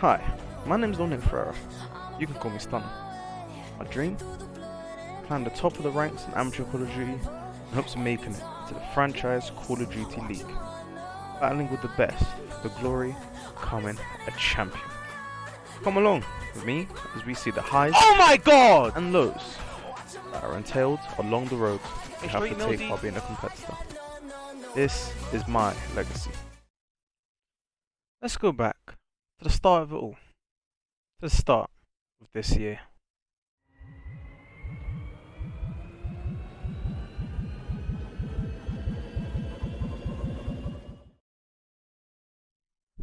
Hi, my name's Dominic Ferreira. You can call me Stunner. My dream? Climb the top of the ranks in amateur Call of Duty in hopes of making it to the franchise Call of Duty League. Battling with the best, the glory of becoming a champion. Come along with me as we see the highs and lows that are entailed along the road you have to take while being a competitor. This is my legacy. Let's go back to the start of it all. To the start of this year.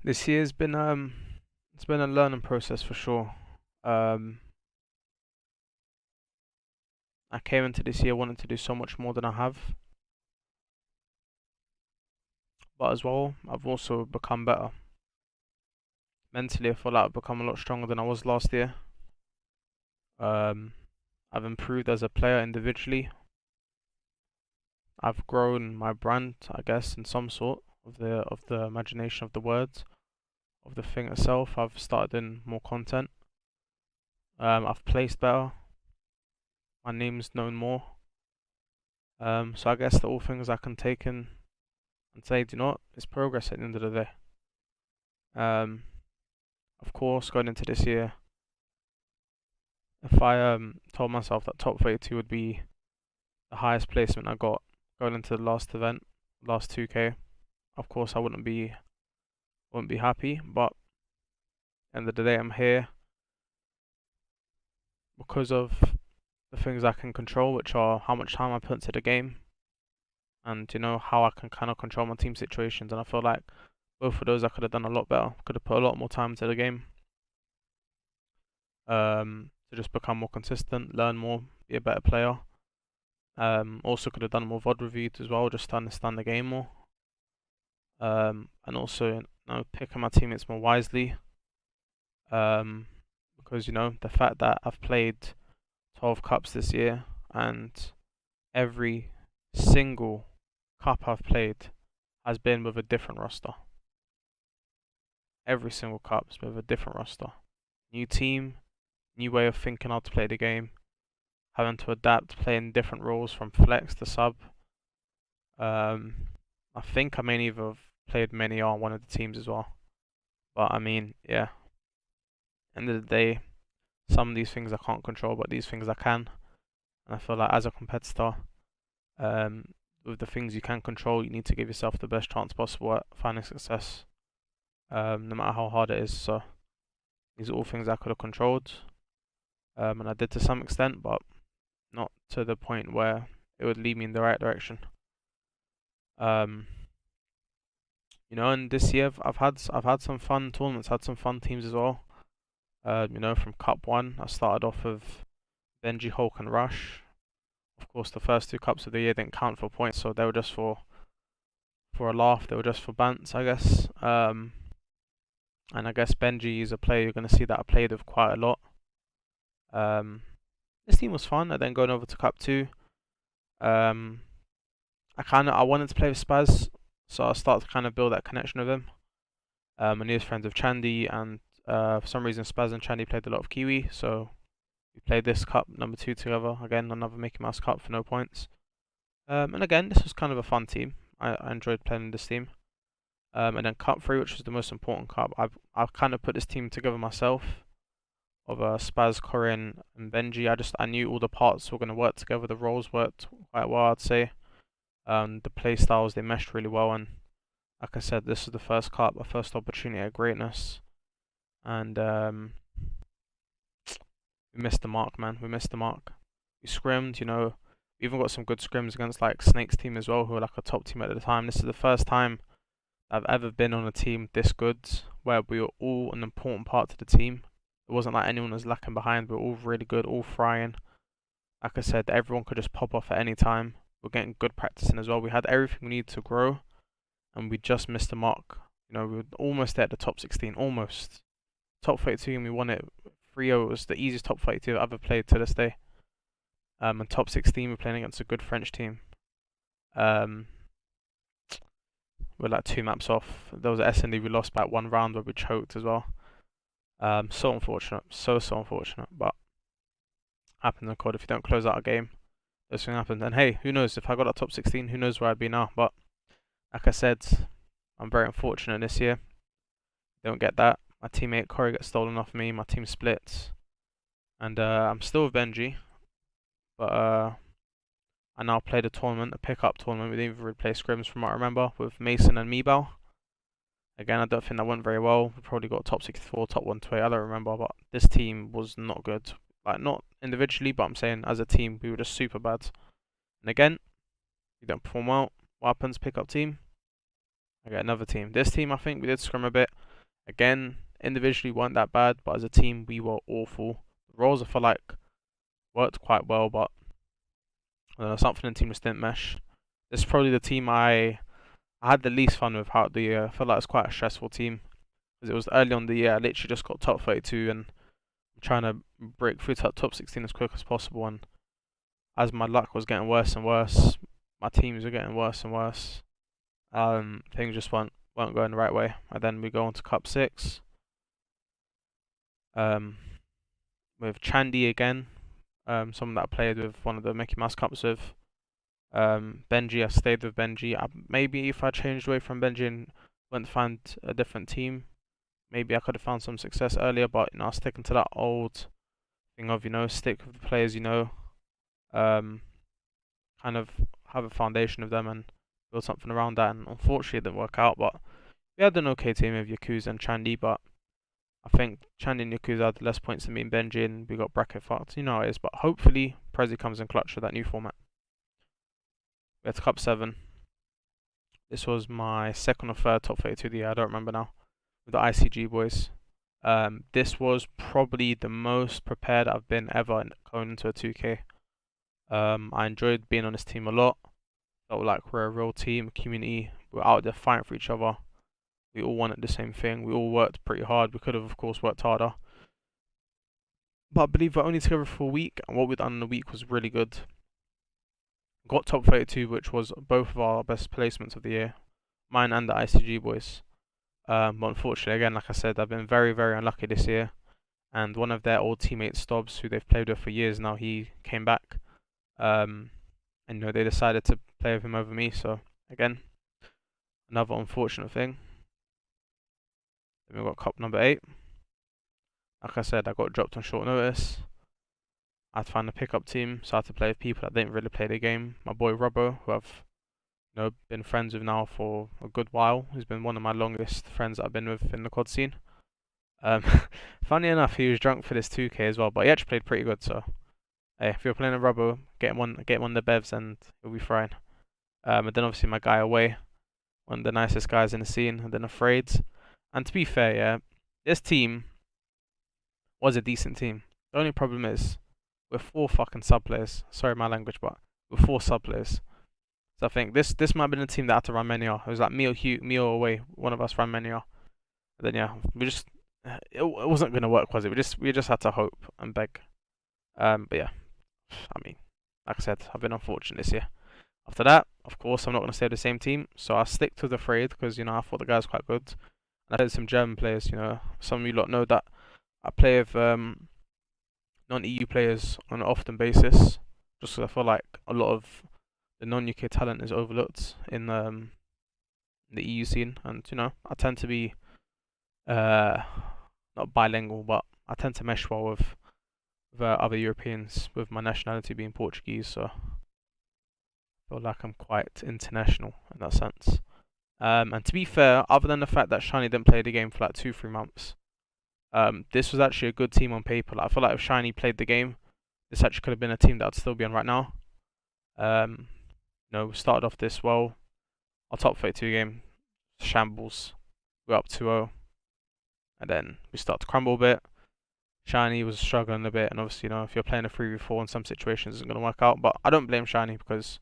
This year's been it's been a learning process for sure. I came into this year wanting to do so much more than I have, but as well, I've also become better. Mentally, I feel like I've become a lot stronger than I was last year. I've improved as a player individually. I've grown my brand, I guess, in some sort of the imagination of the words of the thing itself. I've started in more content. I've placed better. My name's known more. So I guess the all things I can take in and say, do you know what? It's progress at the end of the day. Of course, going into this year, if I told myself that top 32 would be the highest placement I got going into the last event, last 2K, of course I wouldn't be happy. But at the end of the day, I'm here because of the things I can control, which are how much time I put into the game, and how I can kind of control my team situations. And I feel like both of those I could have done a lot better. Could have put a lot more time into the game. To just become more consistent, learn more, be a better player. Also could have done more VOD reviews as well, just to understand the game more. And also picking my teammates more wisely. Because the fact that I've played 12 cups this year, and every single cup I've played has been with a different roster. Every single cup has been with a different roster. New team, new way of thinking how to play the game, having to adapt, playing different roles from flex to sub. I think I may even have played many on one of the teams as well. But I mean, yeah. End of the day, some of these things I can't control, but these things I can. And I feel like as a competitor, with the things you can control, you need to give yourself the best chance possible at finding success, no matter how hard it is. So these are all things I could have controlled, and I did to some extent, but not to the point where it would lead me in the right direction. And this year I've had some fun tournaments, had some fun teams as well. From Cup 1, I started off with Benji, Hulk, and Rush. Of course, the first 2 cups of the year didn't count for points, so they were just for a laugh. They were just for bants, I guess. And I guess Benji is a player you're going to see that I played with quite a lot. This team was fun. And then going over to Cup 2, I wanted to play with Spaz, so I started to kind of build that connection with him. And he was friends with Chandy, and for some reason Spaz and Chandy played a lot of Kiwi, so we played this cup number 2 together. Again, another Mickey Mouse Cup for no points. And again, this was kind of a fun team. I enjoyed playing this team. And then Cup 3, which was the most important cup, I've kind of put this team together myself, of Spaz, Corin, and Benji. I knew all the parts were going to work together. The roles worked quite well, I'd say. The play styles, they meshed really well, and like I said, this is the first cup, my first opportunity at greatness. And we missed the mark, man. We missed the mark. We scrimmed, we even got some good scrims against like Snake's team as well, who were like a top team at the time. This is the first time I've ever been on a team this good, where we were all an important part to the team. It wasn't like anyone was lacking behind. We were all really good, all frying. Like I said, everyone could just pop off at any time. We're getting good practice in as well. We had everything we needed to grow, and we just missed the mark. We were almost at the top 16, almost. Top 32, and we won it 3-0. It was the easiest top 32 I've ever played to this day. And top 16, we're playing against a good French team. We're like 2 maps off. There was an S&D we lost by 1 round where we choked as well. So unfortunate, so unfortunate. But happens in COD if you don't close out a game. This thing happens. And hey, who knows? If I got that top 16, who knows where I'd be now? But like I said, I'm very unfortunate this year. Don't get that. My teammate Corey gets stolen off me. My team splits, and I'm still with Benji, but I now played a tournament, a pickup tournament. We didn't even really play scrims from what I remember with Mason and Meebal. Again, I don't think that went very well. We probably got top 64, top 120. I don't remember, but this team was not good. Like not individually, but I'm saying as a team, we were just super bad. And again, you don't perform well. What happens? Pickup team. I get another team. This team, I think we did scrum a bit. Again, individually weren't that bad, but as a team, we were awful. The roles, I feel like, worked quite well, but I don't know, something in the team just didn't mesh. This is probably the team I had the least fun with out the year. I felt like it was quite a stressful team because it was early on the year. I literally just got top 32 and I'm trying to break through to top 16 as quick as possible. And as my luck was getting worse and worse, my teams were getting worse and worse. Things just weren't going the right way. And then we go on to Cup 6. With Chandy again, someone that I played with one of the Mickey Mouse Cups with. Benji, I stayed with Benji. Maybe if I changed away from Benji and went to find a different team, maybe I could have found some success earlier. But sticking to that old thing of stick with the players um, kind of have a foundation of them and build something around that. And unfortunately, it didn't work out. But we had an okay team with Yakuza and Chandy, but I think Chandy and Yakuza had less points than me and Benji, and we got bracket fucked. You know how it is. But hopefully, Prezi comes in clutch with that new format. We had Cup 7. This was my second or third top 32 of the year, I don't remember now, with the ICG boys. This was probably the most prepared I've been ever going into a 2K. I enjoyed being on this team a lot. Felt like we're a real team, community. We're out there fighting for each other. We all wanted the same thing. We all worked pretty hard. We could have, of course, worked harder. But I believe we're only together for a week, and what we've done in the week was really good. Got top 32, which was both of our best placements of the year, mine and the ICG boys. But unfortunately, again, like I said, I've been very, very unlucky this year. And one of their old teammates, Stobbs, who they've played with for years now, he came back. And they decided to play with him over me. So again, another unfortunate thing. Then we got cup number 8. Like I said, I got dropped on short notice. I had to find a pickup team, so I had to play with people that didn't really play the game. My boy Robbo, who I've been friends with now for a good while. He's been one of my longest friends that I've been with in the COD scene. Um, funny enough, he was drunk for this 2K as well, but he actually played pretty good. So, hey, if you're playing a Robbo, get him one of the bevs, and he'll be fine. And then obviously my guy Away, one of the nicest guys in the scene, and then Afraid. And to be fair, yeah, this team was a decent team. The only problem is we're 4 fucking sub players. Sorry my language, but we're 4 sub players. So I think this might have been a team that had to run Meniar. It was like me or Away. One of us ran Meniar. And then yeah, we just it wasn't gonna work, was it? We just had to hope and beg. But yeah, I mean, like I said, I've been unfortunate this year. After that, of course, I'm not gonna stay with the same team, so I stick to the Afraid because I thought the guy's quite good. And I had some German players. Some of you lot know that I play with non-EU players on an often basis, just 'cause I feel like a lot of the non-UK talent is overlooked in the EU scene, and I tend to be not bilingual, but I tend to mesh well with other Europeans, with my nationality being Portuguese, so I feel like I'm quite international in that sense. And to be fair, other than the fact that Shiny didn't play the game for like 2-3 months, this was actually a good team on paper. Like, I feel like if Shiny played the game, this actually could have been a team that I'd still be on right now. We started off this well. Our top 32 game, shambles. We're up 2-0. And then we start to crumble a bit. Shiny was struggling a bit, and obviously, if you're playing a 3v4 in some situations, it's going to work out. But I don't blame Shiny because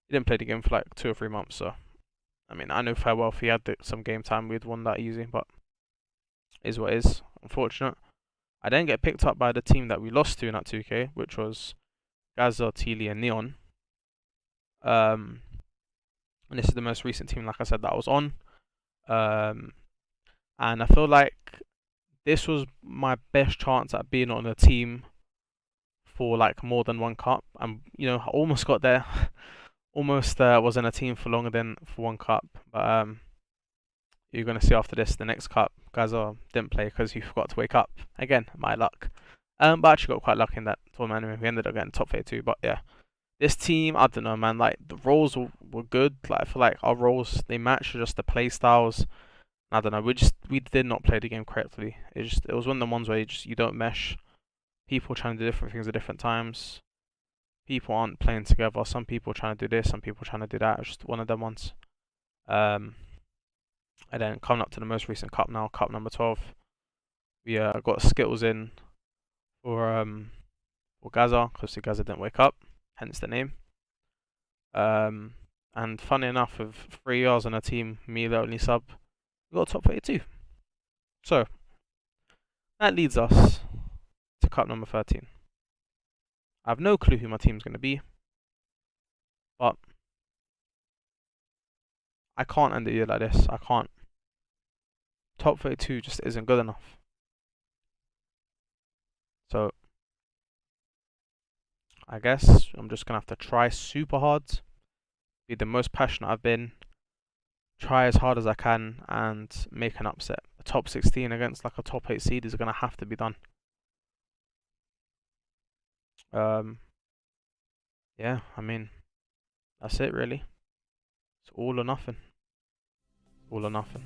he didn't play the game for like 2 or 3 months. So, I mean, I know fair well if he had some game time, we'd won that easy. But it is what it is. Unfortunate. I then get picked up by the team that we lost to in that 2K, which was Gaza, Teely, and Neon. And this is the most recent team, like I said, that I was on. And I feel like this was my best chance at being on a team for like more than one cup. And I almost got there. Almost was in a team for longer than for one cup. But you're gonna see after this the next cup, Gaza didn't play because he forgot to wake up. Again, my luck. But I actually got quite lucky in that tournament. Anyway. We ended up getting top 32. But yeah, this team, I don't know, man. Like the roles were good. Like I feel like our roles they match just the play styles. I don't know. We did not play the game correctly. It was one of the ones where you don't mesh. People trying to do different things at different times. People aren't playing together. Some people trying to do this. Some people trying to do that. It's just one of them ones. Um, and then coming up to the most recent cup now, cup number 12. We got Skittles in for Gaza because Gaza didn't wake up, hence the name. And funny enough, with 3 years on a team, me the only sub, we got top 32. So that leads us to cup number 13. I have no clue who my team's going to be, but I can't end the year like this. I can't. Top 32 just isn't good enough. So I guess I'm just going to have to try super hard, be the most passionate I've been, try as hard as I can, and make an upset. A top 16 against like a top 8 seed is going to have to be done. Yeah, I mean, that's it really. It's all or nothing. All or nothing.